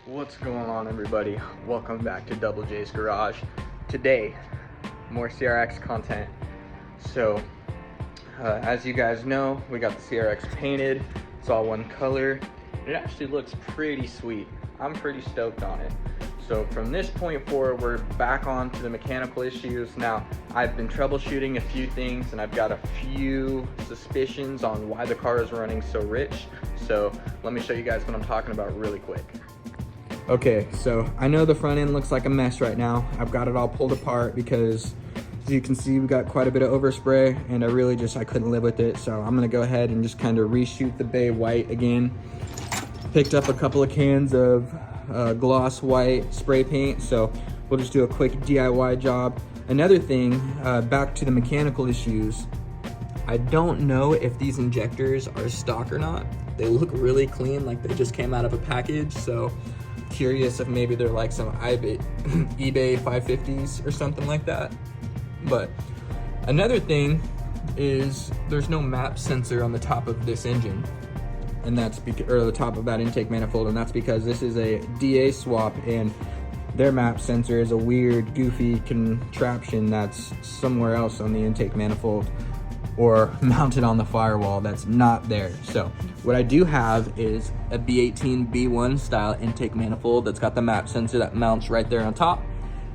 What's going on, everybody? Welcome back to Double J's Garage. Today, more CRX content. So, as you guys know, we got the CRX painted. It's all one color. It actually looks pretty sweet. I'm pretty stoked on it. So from this point forward, we're back on to the mechanical issues. Now, I've been troubleshooting a few things and I've got a few suspicions on why the car is running so rich. So let me show you guys what I'm talking about really quick. Okay, so I know the front end looks like a mess right now. I've got it all pulled apart because, as you can see, we got quite a bit of overspray and I couldn't live with it. So I'm gonna go ahead and just kind of reshoot the bay white again. Picked up a couple of cans of gloss white spray paint, so we'll just do a quick DIY job. Another thing, back to the mechanical issues, I don't know if these injectors are stock or not. They look really clean, like they just came out of a package, so curious if maybe they're like some eBay 550s or something like that. But another thing is there's no map sensor on the top of this engine, and that's because, or the top of that intake manifold, and that's because this is a DA swap and their map sensor is a weird goofy contraption that's somewhere else on the intake manifold or mounted on the firewall that's not there. So what I do have is a B18 B1 style intake manifold that's got the map sensor that mounts right there on top,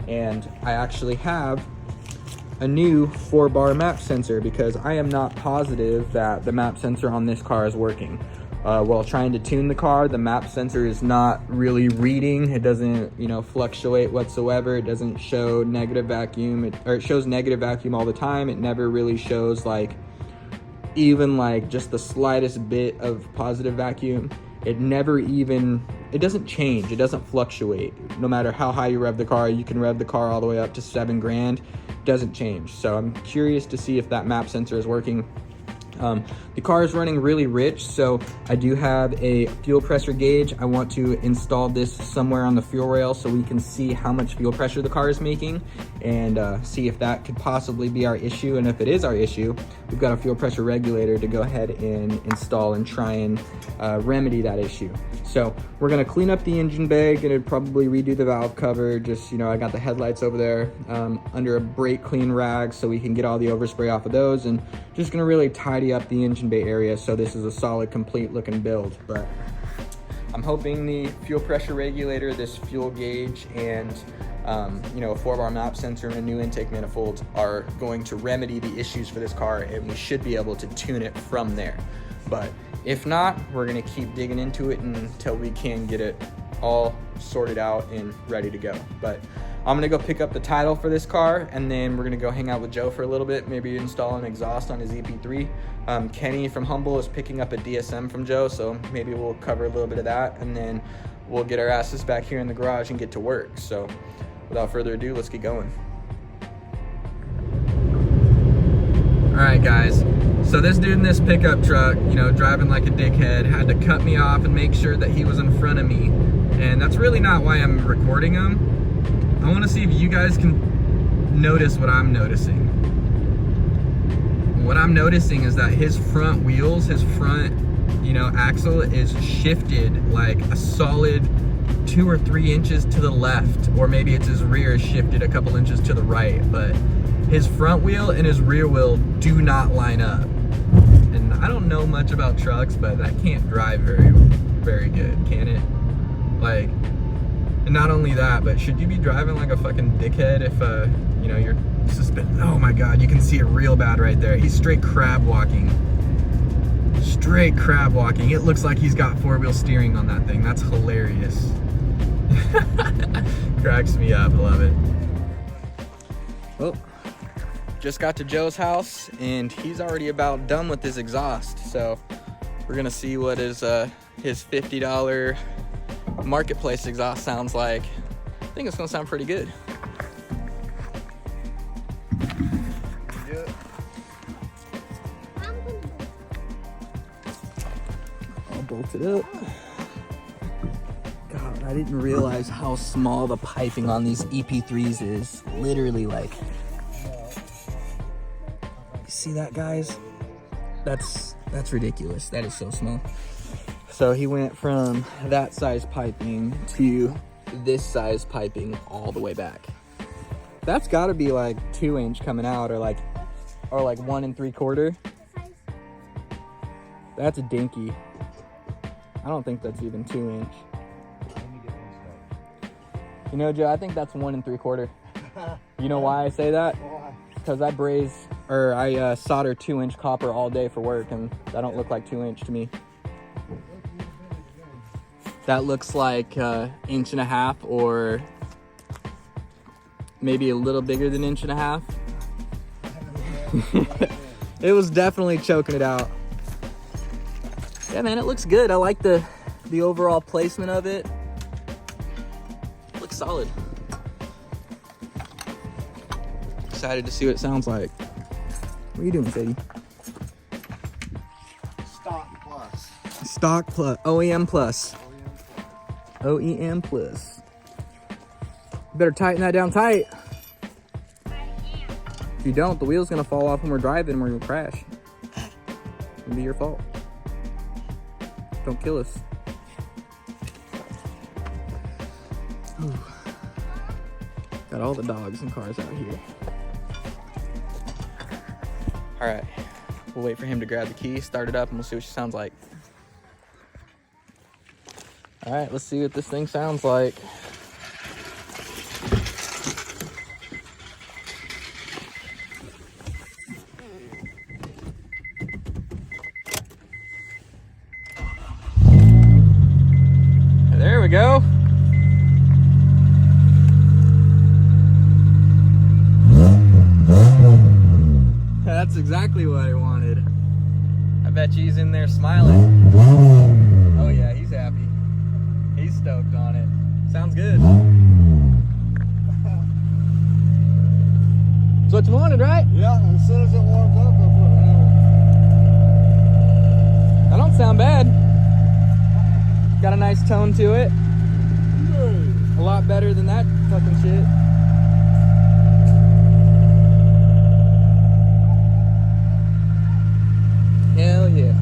and I actually have a new 4-bar map sensor because I am not positive that the map sensor on this car is working. While trying to tune the car, the map sensor is not really reading. It doesn't, fluctuate whatsoever. It doesn't show negative vacuum, it shows negative vacuum all the time. It never really shows even just the slightest bit of positive vacuum. It doesn't change. It doesn't fluctuate. No matter how high you rev the car, you can rev the car all the way up to 7 grand. It doesn't change. So I'm curious to see if that map sensor is working. The car is running really rich, so I do have a fuel pressure gauge. I want to install this somewhere on the fuel rail so we can see how much fuel pressure the car is making and see if that could possibly be our issue. And if it is our issue, we've got a fuel pressure regulator to go ahead and install and try and remedy that issue. So we're gonna clean up the engine bay, gonna probably redo the valve cover. Just, I got the headlights over there under a brake clean rag so we can get all the overspray off of those, and just gonna really tidy up the engine bay area so this is a solid, complete looking build. But I'm hoping the fuel pressure regulator, this fuel gauge, and a 4-bar map sensor and a new intake manifold are going to remedy the issues for this car, and we should be able to tune it from there. But if not, we're gonna keep digging into it until we can get it all sorted out and ready to go. But I'm gonna go pick up the title for this car, and then we're gonna go hang out with Joe for a little bit, maybe install an exhaust on his EP3. Kenny from Humble is picking up a DSM from Joe, so maybe we'll cover a little bit of that, and then we'll get our asses back here in the garage and get to work. So without further ado, let's get going. All right, guys. So this dude in this pickup truck, driving like a dickhead, had to cut me off and make sure that he was in front of me. And that's really not why I'm recording him. I want to see if you guys can notice what I'm noticing. What I'm noticing is that his front wheels, his front, axle is shifted like a solid 2 or 3 inches to the left, or maybe it's his rear is shifted a couple inches to the right, but his front wheel and his rear wheel do not line up. And I don't know much about trucks, but that can't drive very good, can it? And not only that, but should you be driving like a fucking dickhead if you're suspended? Oh my God, you can see it real bad right there. He's straight crab walking. Straight crab walking. It looks like he's got 4-wheel steering on that thing. That's hilarious. Cracks me up, I love it. Well, just got to Joe's house and he's already about done with his exhaust. So we're gonna see what his $50 marketplace exhaust sounds like. I think it's gonna sound pretty good. All bolted up. God, I didn't realize how small the piping on these EP3s is. Literally, you see that, guys? That's ridiculous. That is so small. So he went from that size piping to this size piping all the way back. That's got to be like 2-inch coming out, or like 1 3/4. That's a dinky. I don't think that's even 2-inch. You know, Joe, I think that's 1 3/4. You know why I say that? Why? Because I solder 2-inch copper all day for work, and that don't look like 2-inch to me. That looks like 1.5 inches, or maybe a little bigger than 1.5 inches. It was definitely choking it out. Yeah, man, it looks good. I like the overall placement of it. Looks solid. Excited to see what it sounds like. What are you doing, Sadie? Stock plus. Stock plus. OEM plus. OEM plus. You better tighten that down tight. If you don't, the wheel's gonna fall off when we're driving and we're gonna crash. It'll be your fault. Don't kill us. Ooh. Got all the dogs and cars out here. All right, we'll wait for him to grab the key, start it up, and we'll see what she sounds like. All right, let's see what this thing sounds like. There we go. That's exactly what I wanted. I bet you he's in there smiling. Oh yeah, he's happy. He's stoked on it. Sounds good. That's what you wanted, right? Yeah, as soon as it warms up, I'll put it on. That don't sound bad. Got a nice tone to it. A lot better than that fucking shit. Hell yeah.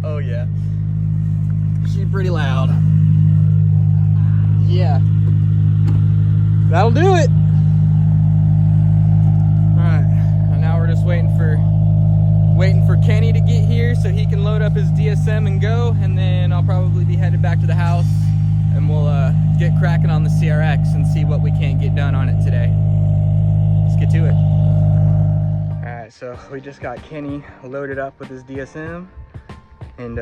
Oh yeah. She's pretty loud. Yeah. That'll do it. Alright. Now we're just waiting for Kenny to get here so he can load up his DSM and go, and then I'll probably be headed back to the house and we'll get cracking on the CRX and see what we can't get done on it today. Let's get to it. Alright, so we just got Kenny loaded up with his DSM, and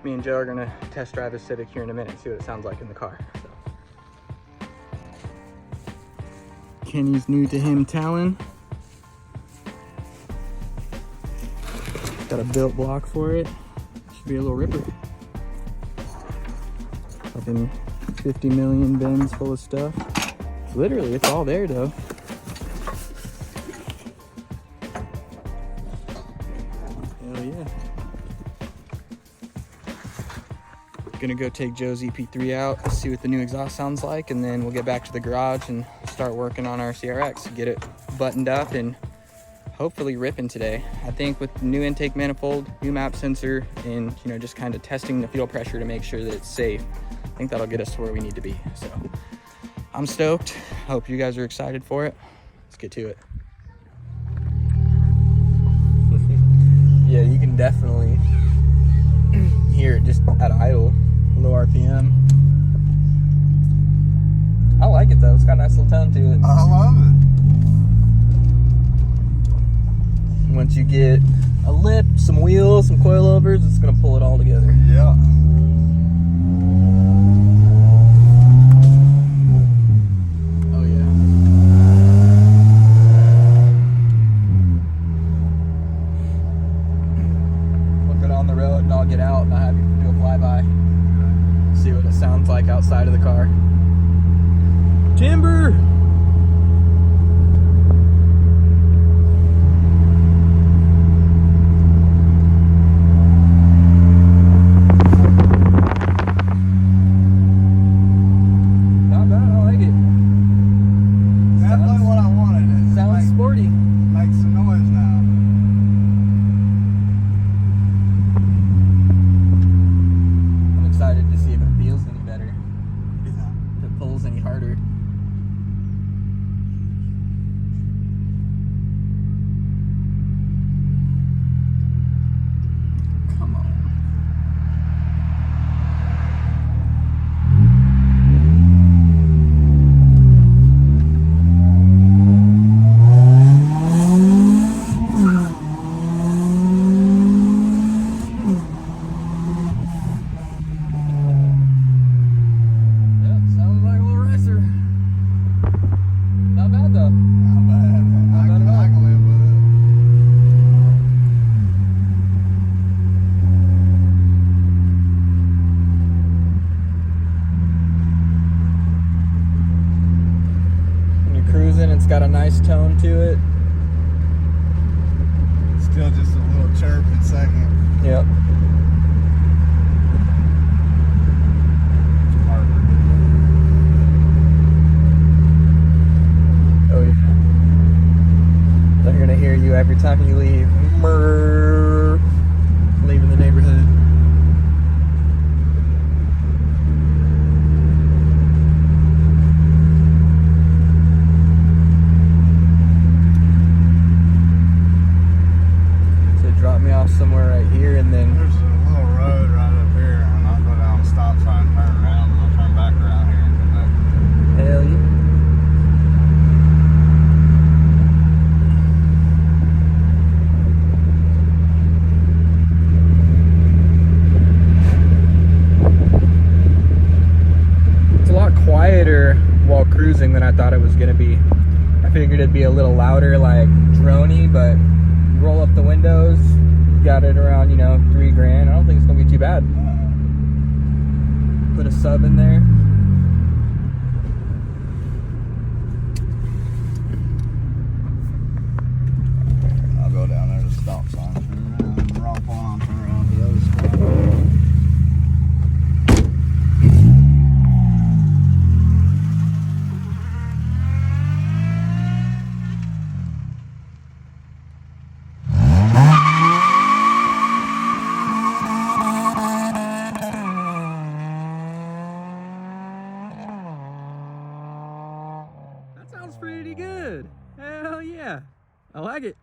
me and Joe are gonna test drive his Civic here in a minute and see what it sounds like in the car. So. Kenny's new to him Talon. Got a built block for it. Should be a little ripper. Fucking 50 million bins full of stuff. Literally, it's all there though. Hell yeah. Gonna go take Joe's EP3 out, see what the new exhaust sounds like, and then we'll get back to the garage and start working on our CRX, get it buttoned up and hopefully ripping today. I think with the new intake manifold, new map sensor, and just kind of testing the fuel pressure to make sure that it's safe, I think that'll get us to where we need to be. So I'm stoked. Hope you guys are excited for it. Let's get to it. Yeah, you can definitely hear it just at idle, low RPM. I like it though. It's got a nice little tone to it. I love it. Once you get a lip, some wheels, some coilovers, it's gonna pull it all together. Yeah. Oh yeah. We'll get on the road and I'll get out and I'll have you do a flyby. See what it sounds like outside of the car. Timber! Definitely what I hear you every time you leave. Brrr. Leaving the neighborhood. So drop me off somewhere right here, and then There's a little road right up here, and I'll go down the stop sign, turn around, and I'll turn back around here and come back. hell yeah. Quieter while cruising than I thought it was gonna be. I figured it'd be a little louder, like droney, but roll up the windows, got it around, you know, $3,000. I don't think it's gonna be too bad. Put a sub in there. I'll go down there to the stop sign, turn around, and romp on, turn around to the other spot. Sounds pretty good. Hell yeah. I like it.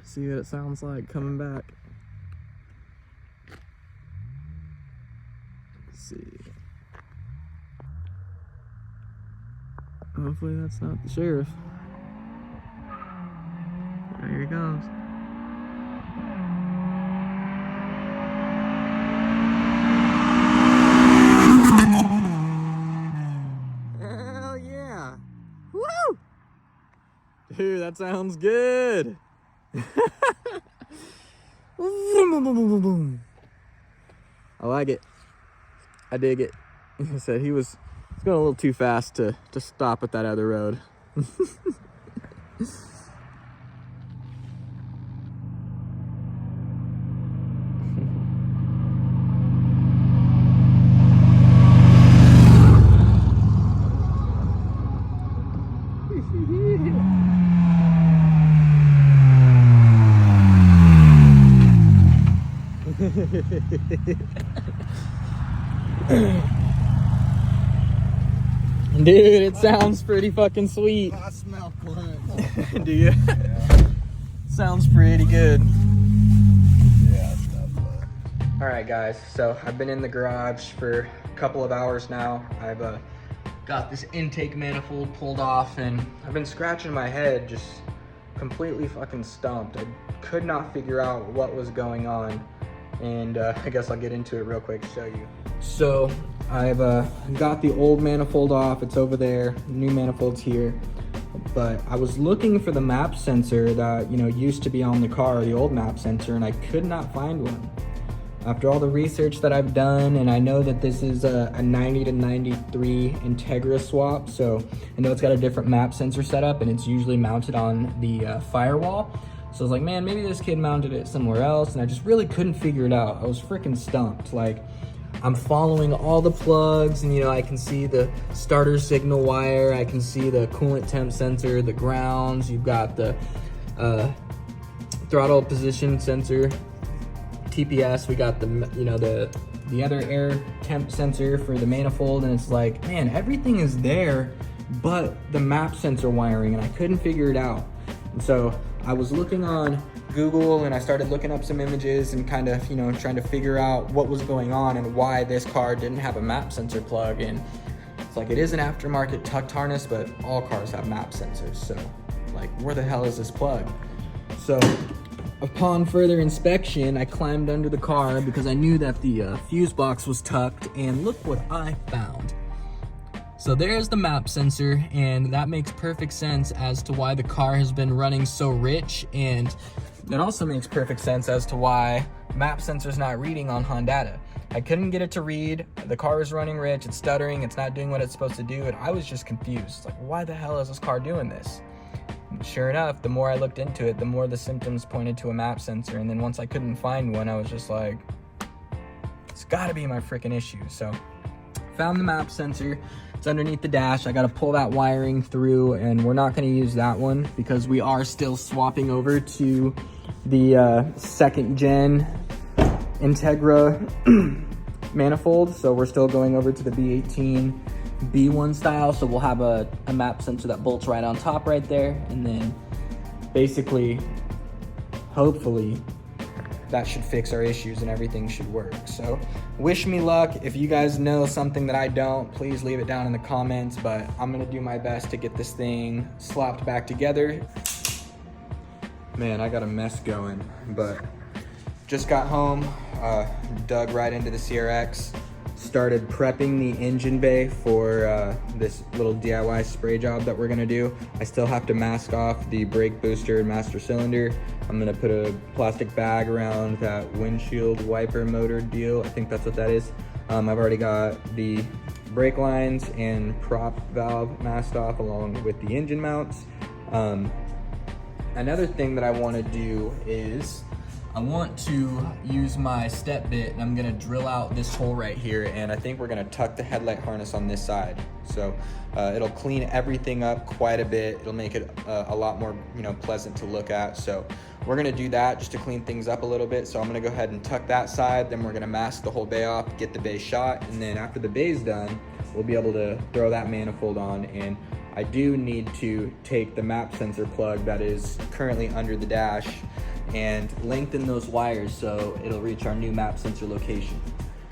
See what it sounds like coming back. Let's see. Hopefully that's not the sheriff. Here he comes. Dude, that sounds good. I like it. I dig it. Like I said, he's going a little too fast to stop at that other road. Dude, it sounds pretty fucking sweet. I smell clean. Do you? Yeah. Sounds pretty good. Yeah, it's not bad. All right, guys. So I've been in the garage for a couple of hours now. I've got this intake manifold pulled off, and I've been scratching my head, just completely fucking stumped. I could not figure out what was going on, and I guess I'll get into it real quick to show you. So I've got the old manifold off. It's over there. New manifold's here. But I was looking for the map sensor that, you know, used to be on the car, the old map sensor, and I could not find one. After all the research that I've done, and I know that this is a 90 to 93 Integra swap, so I know it's got a different map sensor setup, and it's usually mounted on the firewall. So I was like, man, maybe this kid mounted it somewhere else, and I just really couldn't figure it out. I was freaking stumped. Like, I'm following all the plugs, and you know, I can see the starter signal wire, I can see the coolant temp sensor, the grounds, you've got the throttle position sensor, TPS, we got the, you know, the other air temp sensor for the manifold, and it's like, man, everything is there but the map sensor wiring, and I couldn't figure it out. And so I was looking on Google, and I started looking up some images and kind of, you know, trying to figure out what was going on and why this car didn't have a map sensor plug. And it's like, it is an aftermarket tucked harness, but all cars have map sensors. So like, where the hell is this plug? So upon further inspection, I climbed under the car because I knew that the fuse box was tucked, and look what I found. So there's the map sensor, and that makes perfect sense as to why the car has been running so rich, and it also makes perfect sense as to why map sensor's not reading on Hondata. I couldn't get it to read, the car is running rich, it's stuttering, it's not doing what it's supposed to do, and I was just confused. Like, why the hell is this car doing this? And sure enough, the more I looked into it, the more the symptoms pointed to a map sensor, and then once I couldn't find one, I was just like, it's gotta be my freaking issue. So found the map sensor. It's underneath the dash. I gotta pull that wiring through, and we're not gonna use that one because we are still swapping over to the second gen Integra manifold. So we're still going over to the B18 B1 style. So we'll have a map sensor that bolts right on top right there. And then basically, hopefully, that should fix our issues and everything should work. So wish me luck. If you guys know something that I don't, please leave it down in the comments, but I'm gonna do my best to get this thing slapped back together. Man, I got a mess going, but just got home, dug right into the CRX, started prepping the engine bay for this little DIY spray job that we're gonna do. I still have to mask off the brake booster and master cylinder. I'm gonna put a plastic bag around that windshield wiper motor deal. I think that's what that is. I've already got the brake lines and prop valve masked off along with the engine mounts. Another thing that I wanna do is I want to use my step bit, and I'm gonna drill out this hole right here, and I think we're gonna tuck the headlight harness on this side. So it'll clean everything up quite a bit. It'll make it a lot more, pleasant to look at. So we're gonna do that just to clean things up a little bit. So I'm gonna go ahead and tuck that side, then we're gonna mask the whole bay off, get the bay shot, and then after the bay's done, we'll be able to throw that manifold on. And I do need to take the map sensor plug that is currently under the dash and lengthen those wires so it'll reach our new map sensor location.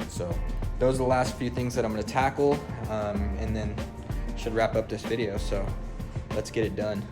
So those are the last few things that I'm gonna tackle, and then should wrap up this video. So let's get it done.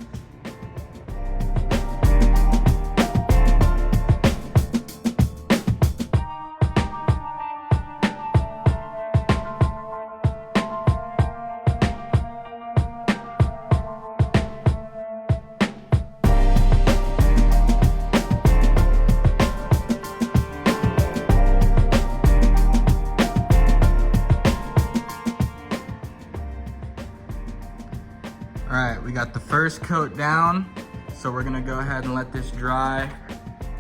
All right, we got the first coat down, so we're gonna go ahead and let this dry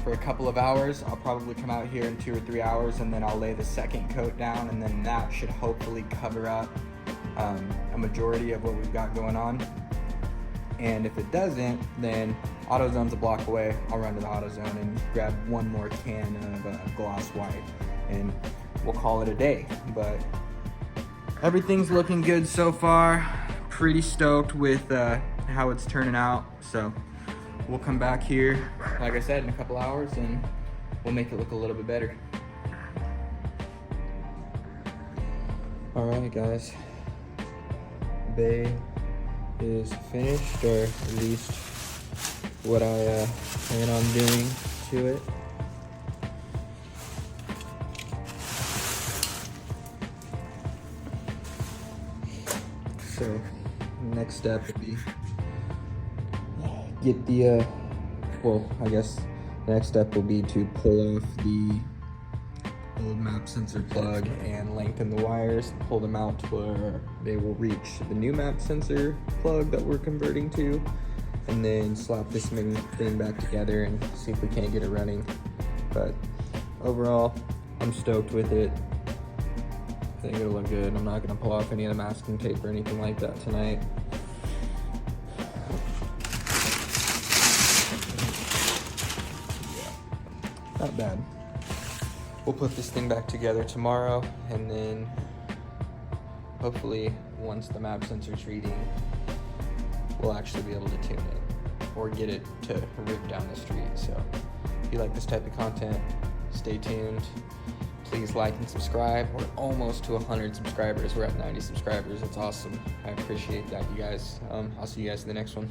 for a couple of hours. I'll probably come out here in 2 or 3 hours, and then I'll lay the second coat down, and then that should hopefully cover up a majority of what we've got going on. And if it doesn't, then AutoZone's a block away. I'll run to the AutoZone and grab one more can of gloss white, and we'll call it a day. But everything's looking good so far. Pretty stoked with how it's turning out. So we'll come back here, like I said, in a couple hours, and we'll make it look a little bit better. All right, guys. Bay is finished, or at least what I plan on doing to it. So next step would be get the, I guess the next step will be to pull off the old map sensor plug and lengthen the wires, pull them out to where they will reach the new map sensor plug that we're converting to, and then slap this thing back together and see if we can't get it running. But overall, I'm stoked with it. I think it'll look good. I'm not gonna pull off any of the masking tape or anything like that tonight. Not bad. We'll put this thing back together tomorrow, and then hopefully once the map sensor's reading, we'll actually be able to tune it or get it to rip down the street. So if you like this type of content, stay tuned. Please like and subscribe. We're almost to 100 subscribers. We're at 90 subscribers. That's awesome. I appreciate that, you guys. I'll see you guys in the next one.